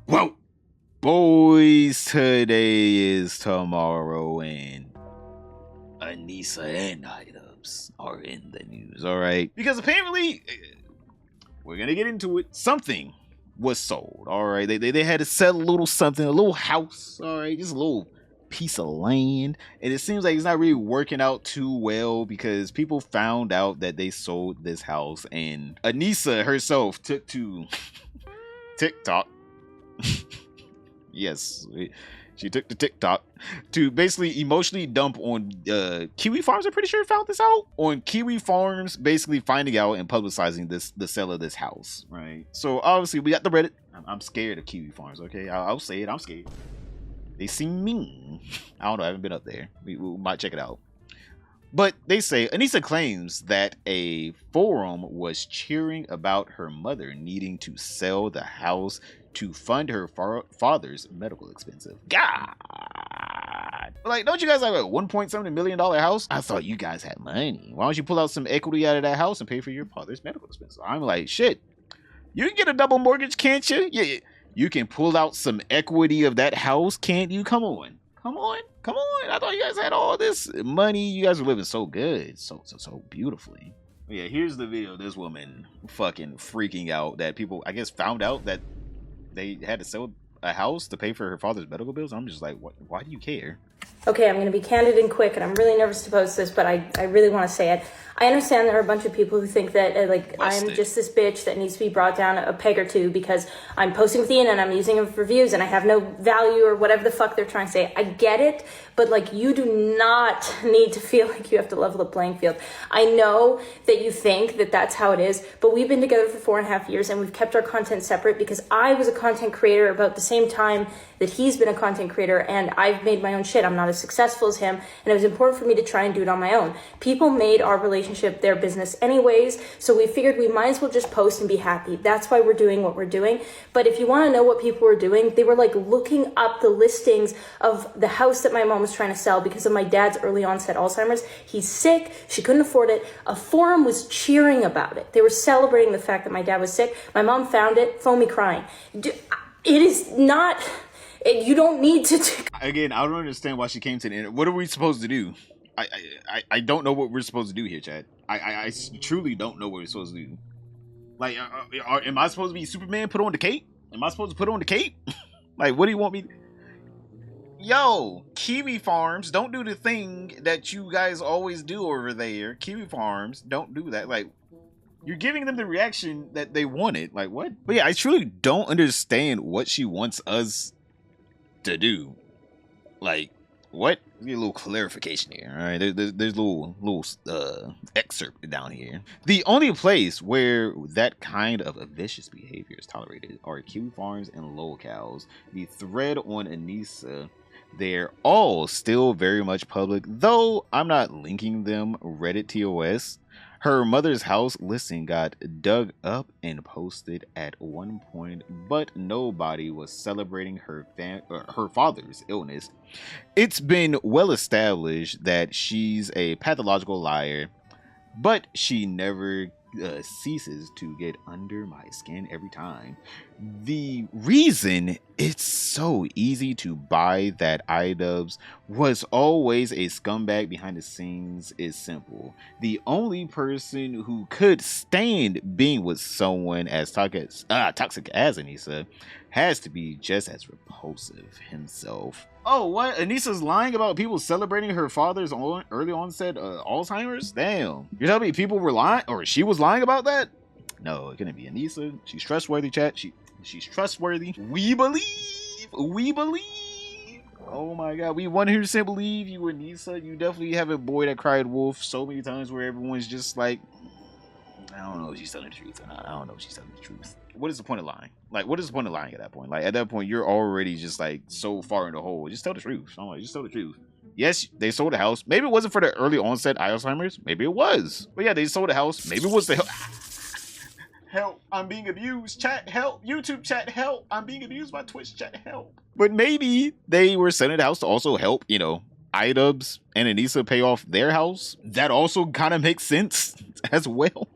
Whoa, boys, today is tomorrow, and Anisa and Items are in the news, all right? Because apparently, we're gonna get into it. Something was sold, all right? They had to sell a little something, a little house, all right? Just a little piece of land, and it seems like it's not really working out too well because people found out that they sold this house, and Anisa herself took to TikTok. Yes, she took to TikTok to basically emotionally dump on Kiwi Farms. I'm pretty sure found this out on Kiwi Farms, basically finding out and publicizing the sale of this house, right? So obviously we got the Reddit. I'm scared of Kiwi Farms. Okay, I'll say it. I'm scared. They seem mean. I don't know. I haven't been up there. We might check it out. But they say Anisa claims that a forum was cheering about her mother needing to sell the house to fund her father's medical expenses. God, like, don't you guys have a $1.7 million house? I thought you guys had money. Why don't you pull out some equity out of that house and pay for your father's medical expenses? I'm like, shit. You can get a double mortgage, can't you? Yeah, you can pull out some equity of that house, can't you? Come on. Come on. Come on. I thought you guys had all this money. You guys were living so good. So beautifully. Yeah, here's the video of this woman fucking freaking out that people, I guess, found out that they had to sell a house to pay for her father's medical bills. I'm just like, what? Why do you care? Okay, I'm going to be candid and quick, and I'm really nervous to post this, but I really want to say it. I understand there are a bunch of people who think that, I'm just this bitch that needs to be brought down a peg or two because I'm posting with Ian and I'm using him for views and I have no value or whatever the fuck they're trying to say. I get it, but, you do not need to feel like you have to level the playing field. I know that you think that that's how it is, but we've been together for 4.5 years and we've kept our content separate because I was a content creator about the same time that he's been a content creator, and I've made my own shit. I'm not as successful as him, and it was important for me to try and do it on my own. People made our relationship their business anyways, so we figured we might as well just post and be happy. That's why we're doing what we're doing. But if you want to know what people were doing, they were looking up the listings of the house that my mom was trying to sell because of my dad's early onset Alzheimer's. He's sick, she couldn't afford it. A forum was cheering about it. They were celebrating the fact that my dad was sick. My mom found it, foamy crying. It is not... You don't need to... Again, I don't understand why she came to the internet. What are we supposed to do? I don't know what we're supposed to do here, Chad. I truly don't know what we're supposed to do. Am I supposed to be Superman, put on the cape? Am I supposed to put on the cape? What do you want me to... Yo, Kiwi Farms, don't do the thing that you guys always do over there. Kiwi Farms, don't do that. You're giving them the reaction that they wanted. What? But yeah, I truly don't understand what she wants us to do. What? Get a little clarification here. All right, there's a little excerpt down here. The only place where that kind of a vicious behavior is tolerated are Kiwi Farms and locales. The thread on Anisa, they're all still very much public, though I'm not linking them. Reddit TOS. Her mother's house listing got dug up and posted at one point, but nobody was celebrating her father's illness. It's been well established that she's a pathological liar, but she never ceases to get under my skin every time. The reason it's so easy to buy that iDubbbz was always a scumbag behind the scenes is simple. The only person who could stand being with someone as toxic as Anisa has to be just as repulsive himself. Oh, what? Anisa's lying about people celebrating her father's early onset Alzheimer's? Damn. You're telling me people were lying, or she was lying about that? No, it couldn't be Anisa. She's trustworthy, chat. She's trustworthy. We believe. We believe. Oh my god, we 100% believe you, Anisa. You definitely have a boy that cried wolf so many times where everyone's just like, I don't know if she's telling the truth or not. I don't know if she's telling the truth. What is the point of lying? What is the point of lying at that point? At that point, you're already just so far in the hole. Just tell the truth. I'm like, just tell the truth. Yes, they sold the house. Maybe it wasn't for the early onset Alzheimer's. Maybe it was. But yeah, they sold the house. Maybe it was the help, I'm being abused. Chat, help. YouTube chat, help. I'm being abused by Twitch chat, help. But maybe they were selling the house to also help, iDubbbz and Anisa pay off their house. That also kind of makes sense as well.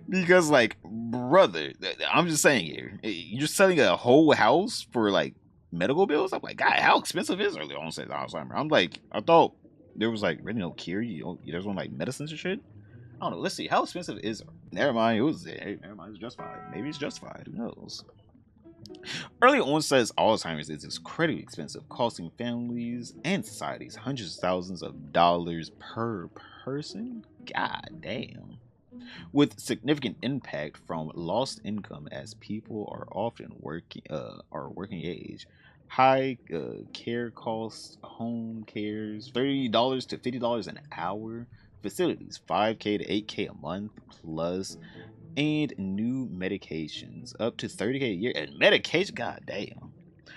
Because, like, brother, I'm just saying here, you're selling a whole house for like medical bills. I'm like, God, how expensive is it? On says Alzheimer. I'm like, I thought there was like really no cure. There's one like medicines and shit. I don't know. Let's see. How expensive is it? Never mind. It was. Hey, never mind. It's justified. Maybe it's justified. Who knows? Early onset Alzheimer's is incredibly expensive, costing families and societies hundreds of thousands of dollars per person. God damn. With significant impact from lost income as people are often working age, high care costs, home cares, $30 to $50 an hour, facilities $5K to $8K a month plus, and new medications up to $30K a year. And medication, god damn.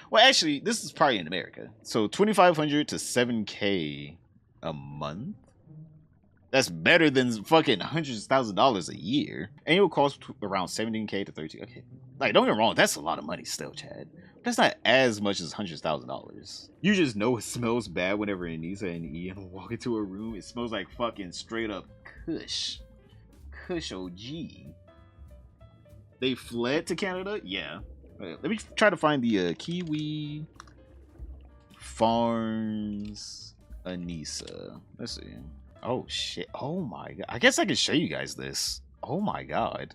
Well, actually, this is probably in America, so $2,500 to $7K a month. That's better than fucking hundreds of thousands of dollars a year. Annual cost around $17K to $13K. Okay. Like, don't get me wrong, that's a lot of money still, Chad. That's not as much as hundreds of thousands of dollars. You just know it smells bad whenever Anisa and Ian walk into a room. It smells like fucking straight up Kush. Kush OG. They fled to Canada? Yeah. Let me try to find the Kiwi Farms Anisa. Let's see. Oh shit. Oh my god. I guess I can show you guys this. Oh my god.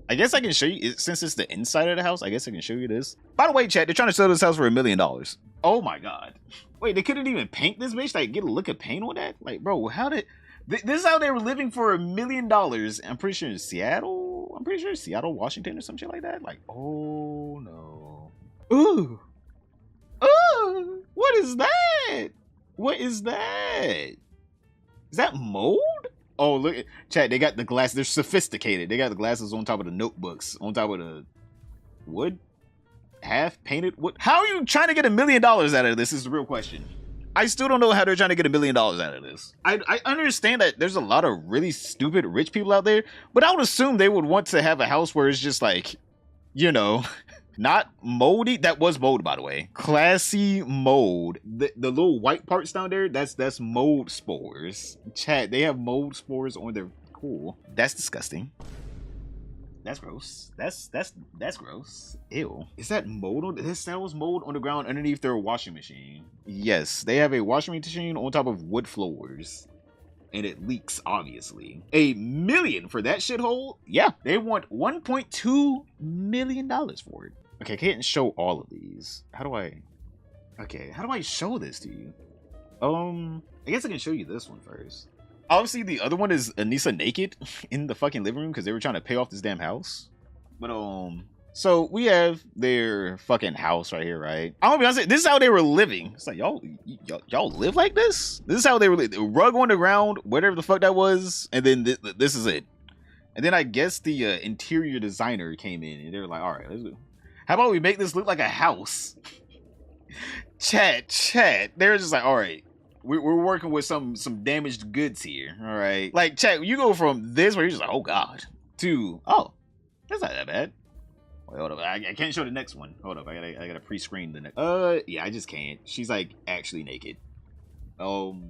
I guess I can show you, since it's the inside of the house, I guess I can show you this. By the way, chat, they're trying to sell this house for $1 million. Oh my god. Wait, they couldn't even paint this bitch? Like, get a look of paint on that? Like, bro, how did... This is how they were living for $1 million. I'm pretty sure in Seattle. I'm pretty sure Seattle, Washington or some shit like that. Like, oh no. Ooh. Ooh. What is that? What is that? Is that mold? Oh, look, chat, they got the glass. They're sophisticated. They got the glasses on top of the notebooks, on top of the wood, half painted wood. How are you trying to get $1 million out of this is the real question. I still don't know how they're trying to get $1 million out of this. I understand that there's a lot of really stupid rich people out there, but I would assume they would want to have a house where it's just like, you know, not moldy. That was mold, by the way. Classy mold. The little white parts down there, that's mold spores. Chat, they have mold spores on their... Cool. That's disgusting. That's gross. That's gross. Ew. Is that mold on... That was mold on the ground underneath their washing machine. Yes, they have a washing machine on top of wood floors. And it leaks, obviously. $1 million for that shithole? Yeah, they want $1.2 million for it. Okay, I can't show all of these. How do I... Okay, how do I show this to you? I guess I can show you this one first. Obviously, the other one is Anisa naked in the fucking living room because they were trying to pay off this damn house. But, so we have their fucking house right here, right? I'm gonna be honest, this is how they were living. It's like, y'all live like this? This is how they were living. Rug on the ground, whatever the fuck that was, and then this is it. And then I guess the interior designer came in and they were like, all right, let's do. How about we make this look like a house? Chat. They're just like, all right, we're working with some damaged goods here. All right. Like, chat, you go from this where you're just like, oh God, to, oh, that's not that bad. Wait, hold up. I can't show the next one. Hold up. I gotta pre-screen the next. Yeah, I just can't. She's like actually naked. No.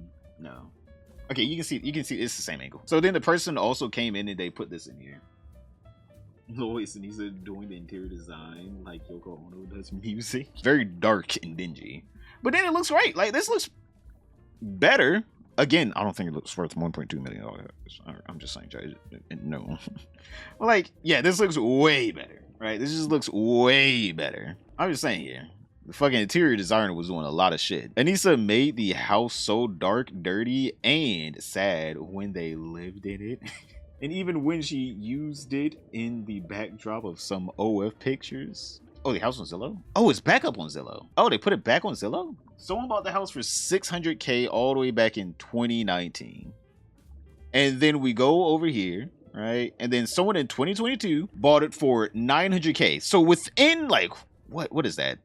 Okay, you can see it's the same angle. So then the person also came in and they put this in here. Lois and he's doing the interior design like Yoko Ono does music. Very dark and dingy. But then it looks right. Like, this looks better. Again, I don't think it looks worth $1.2 million. I'm just saying, no. Well, like, yeah, this looks way better, right? This just looks way better. I'm just saying, yeah. The fucking interior designer was doing a lot of shit. Anisa made the house so dark, dirty, and sad when they lived in it. And even when she used it in the backdrop of some OF pictures. Oh, the house on Zillow? Oh, it's back up on Zillow. Oh, they put it back on Zillow? Someone bought the house for $600K all the way back in 2019. And then we go over here, right? And then someone in 2022 bought it for $900K. So within like, what is that?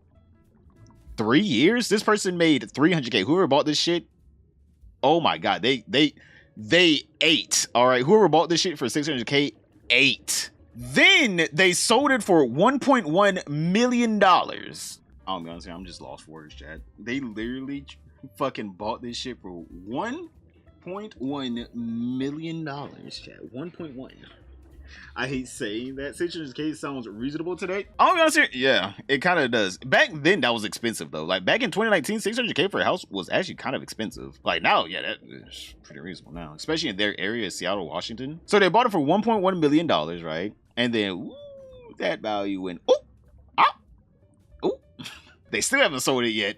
3 years? This person made $300K. Whoever bought this shit, oh my God, they ate. All right, whoever bought this shit for $600K ate. Then they sold it for $1.1 million. I'm gonna say I'm just lost for words, chat. They literally fucking bought this shit for $1.1 $1.1 million, chat. 1.1. I hate saying that 600K sounds reasonable today. I'll be honest here, yeah, it kind of does. Back then, that was expensive though. Like back in 2019, 600K for a house was actually kind of expensive. Like now, yeah, that is pretty reasonable now, especially in their area, Seattle, Washington. So they bought it for $1.1 million, right? And then ooh, that value went they still haven't sold it yet.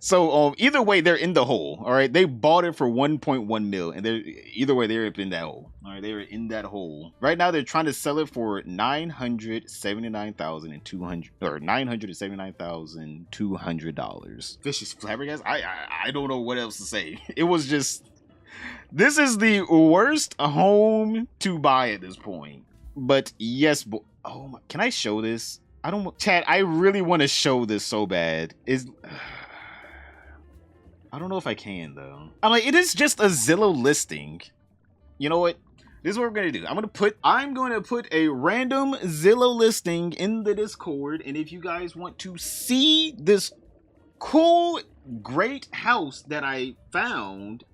So either way, they're in the hole. All right, they bought it for 1.1 mil, and they're either way they're in that hole. All right, they were in that hole. Right now, they're trying to sell it for $979,200 or $979,200. Fish is flabbergasted. I don't know what else to say. It was just, this is the worst home to buy at this point. But yes, oh my, can I show this? I don't, Chad. I really want to show this so bad. I don't know if I can though. I'm like, it is just a Zillow listing. You know what? This is what we're gonna do. I'm gonna put a random Zillow listing in the Discord, and if you guys want to see this cool, great house that I found,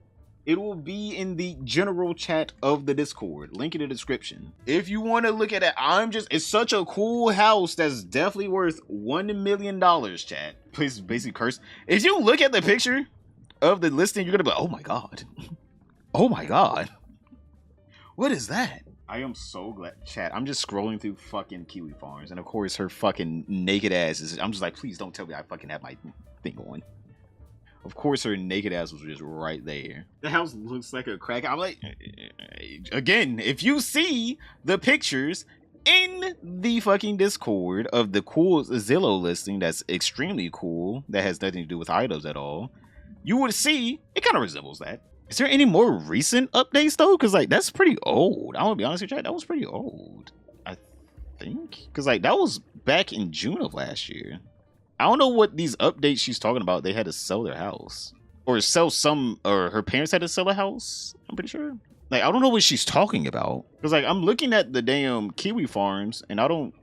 it will be in the general chat of the Discord. Link in the description. If you want to look at it, it's such a cool house that's definitely worth $1 million, chat. Please basically curse. If you look at the picture of the listing, you're gonna be like, oh my god. Oh my god. What is that? I am so glad, chat. I'm just scrolling through fucking Kiwi Farms, and of course her fucking naked ass is, I'm just like, please don't tell me I fucking have my thing on. Of course her naked ass was just right there. The house looks like a crack. I'm like, again, if you see the pictures in the fucking Discord of the cool Zillow listing that's extremely cool, that has nothing to do with items at all, you would see it kind of resembles that. Is there any more recent updates though? Because like that's pretty old. I'm gonna be honest with you, that was pretty old, I think. Because like that was back in June of last year. I don't know what these updates she's talking about. They had to sell their house or sell some, or her parents had to sell a house. I'm pretty sure. Like I don't know what she's talking about. Because like I'm looking at the damn Kiwi Farms and I don't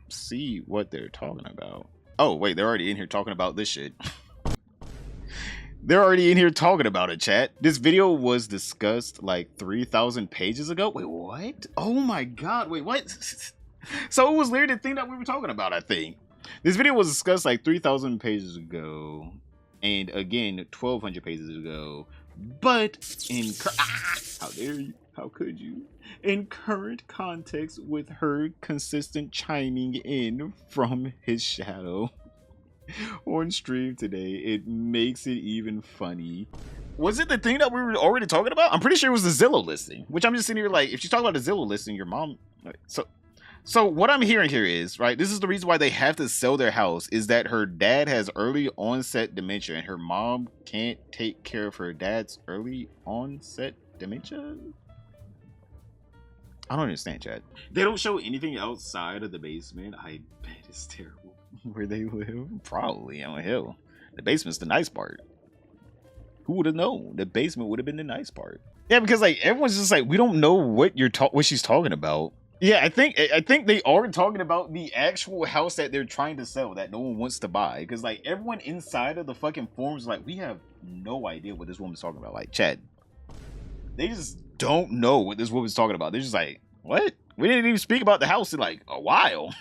see what they're talking about. Oh wait, they're already in here talking about this shit. They're already in here talking about it, chat. This video was discussed like 3,000 pages ago. Wait, what? Oh my god, wait, what? So it was literally the thing that we were talking about, I think. This video was discussed like 3,000 pages ago. And again, 1,200 pages ago. But in... how dare you? How could you? In current context with her consistent chiming in from his shadow on stream today, it makes it even funny. Was it the thing that we were already talking about? I'm pretty sure it was the Zillow listing, which I'm just sitting here like, if she's talking about the Zillow listing, your mom... So what I'm hearing here is, right, this is the reason why they have to sell their house, is that her dad has early onset dementia and her mom can't take care of her dad's early onset dementia? I don't understand, chat. They don't show anything outside of the basement. I bet it's terrible. Where they live? Probably on a hill. The basement's the nice part. Who would have known? The basement would have been the nice part. Yeah, because like everyone's just like, we don't know what what she's talking about. Yeah, I think they are talking about the actual house that they're trying to sell that no one wants to buy. Because like everyone inside of the fucking forums is like, we have no idea what this woman's talking about. Like, Chad, they just don't know what this woman's talking about. They're just like, what? We didn't even speak about the house in like a while.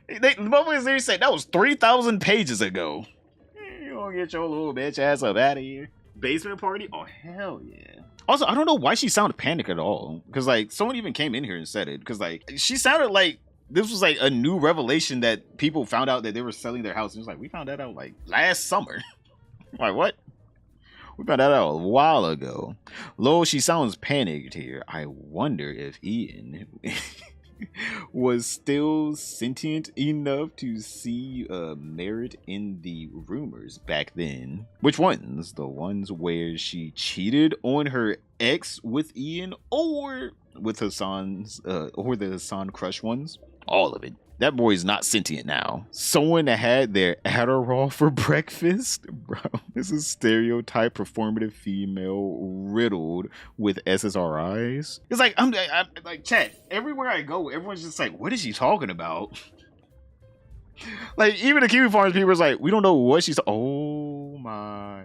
The motherfuckers there said that was 3,000 pages ago. You gonna get your little bitch ass up out of here. Basement party? Oh, hell yeah. Also, I don't know why she sounded panicked at all. Because, like, someone even came in here and said it. Because, like, she sounded like this was, like, a new revelation that people found out that they were selling their house. And it was like, we found that out, like, last summer. Like, what? We found that out a while ago. Lol, she sounds panicked here. I wonder if Ian was still sentient enough to see merit in the rumors back then. Which ones? The ones where she cheated on her ex with Ian, or with Hassan's or the Hassan crush ones? All of it. That boy's not sentient now. Someone that had their Adderall for breakfast? Bro, this is stereotype performative female riddled with SSRIs. It's like, I'm like, chat, everywhere I go, everyone's just like, what is she talking about? Like, even the Kiwi Farms people is like, we don't know what she's... Oh my...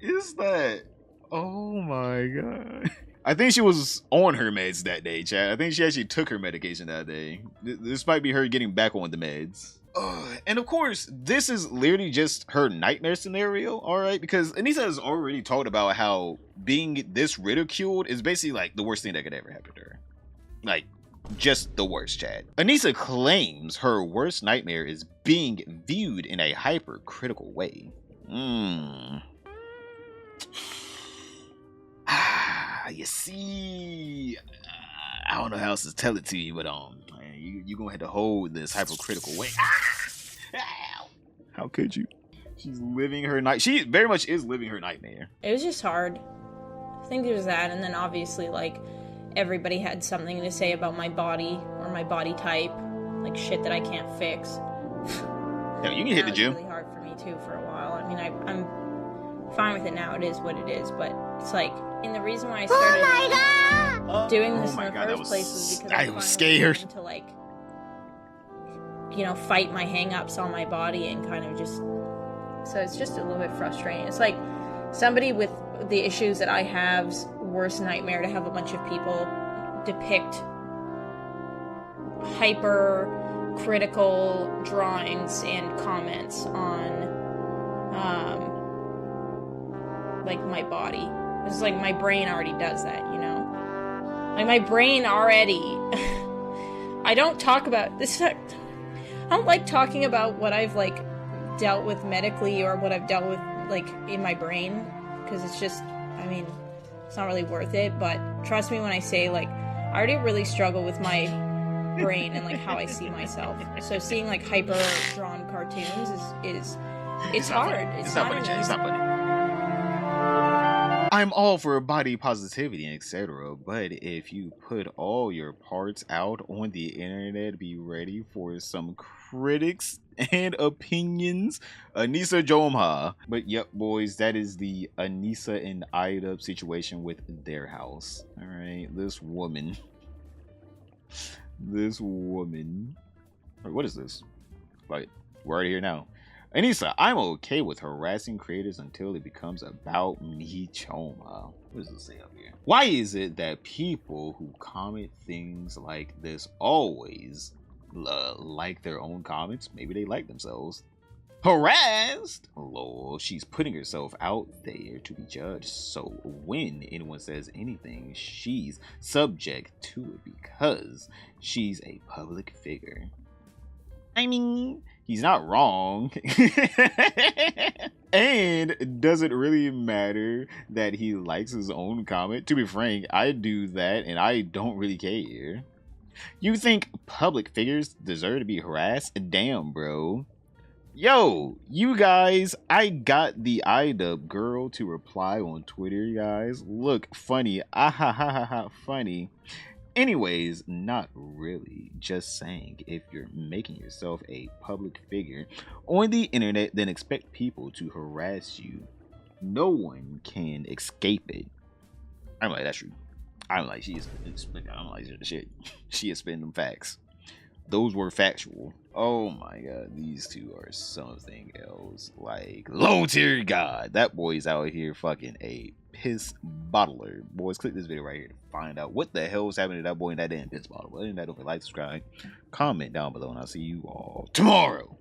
is that? Oh my god. I think she was on her meds that day, Chad. I think she actually took her medication that day. This might be her getting back on the meds. And of course, this is literally just her nightmare scenario, alright? Because Anisa has already talked about how being this ridiculed is basically like the worst thing that could ever happen to her. Like, just the worst, Chad. Anisa claims her worst nightmare is being viewed in a hypercritical way. You see, I don't know how else to tell it to you, but you gonna have to hold this hypercritical way. How could you? She's living her night. She very much is living her nightmare. It was just hard. I think there was that, and then obviously like everybody had something to say about my body or my body type, like shit that I can't fix. Yeah, you can hit the gym. It was really hard for me too for a while. I mean, I'm fine with it now. It is what it is, but it's like, and the reason why I started doing this in the first place was because I was scared to like, you know, fight my hang-ups on my body and kind of just, so it's just a little bit frustrating. It's like somebody with the issues that I have's worst nightmare to have a bunch of people depict hyper critical drawings and comments on like my body. It's like my brain already does that, you know? Like my brain already I don't talk about this. I don't like talking about what I've like dealt with medically or what I've dealt with like in my brain, because it's just, I mean, it's not really worth it. But trust me when I say, like, I already really struggle with my brain and like how I see myself. So seeing like hyper drawn cartoons is it's hard. It's not funny. It's not funny. I'm all for body positivity and etc. But if you put all your parts out on the internet, be ready for some critics and opinions. Anisa Jomha. But yep, boys, that is the Anisa and Ida situation with their house. Alright, this woman. Wait, what is this? Like, we're already here now. Anisa, I'm okay with harassing creators until it becomes about me, Choma. What does it say up here? Why is it that people who comment things like this always like their own comments? Maybe they like themselves. Harassed? Lol, she's putting herself out there to be judged, so when anyone says anything, she's subject to it because she's a public figure. I mean, he's not wrong. And does it really matter that he likes his own comment? To be frank, I do that and I don't really care. You think public figures deserve to be harassed? Damn, bro. Yo, you guys, I got the iDub girl to reply on Twitter, guys. Look, funny. Ah ha ha ha ha, funny. Anyways, not really. Just saying, if you're making yourself a public figure on the internet, then expect people to harass you. No one can escape it. I'm like, that's true. I'm like, I'm like, shit. She is spitting them facts. Those were factual. Oh my god, these two are something else. Like, low tier god. That boy's out here fucking a piss bottler. Boys, click this video right here to find out what the hell was happening to that boy in that damn piss bottle. Other than that, don't forget to like, subscribe, comment down below, and I'll see you all tomorrow.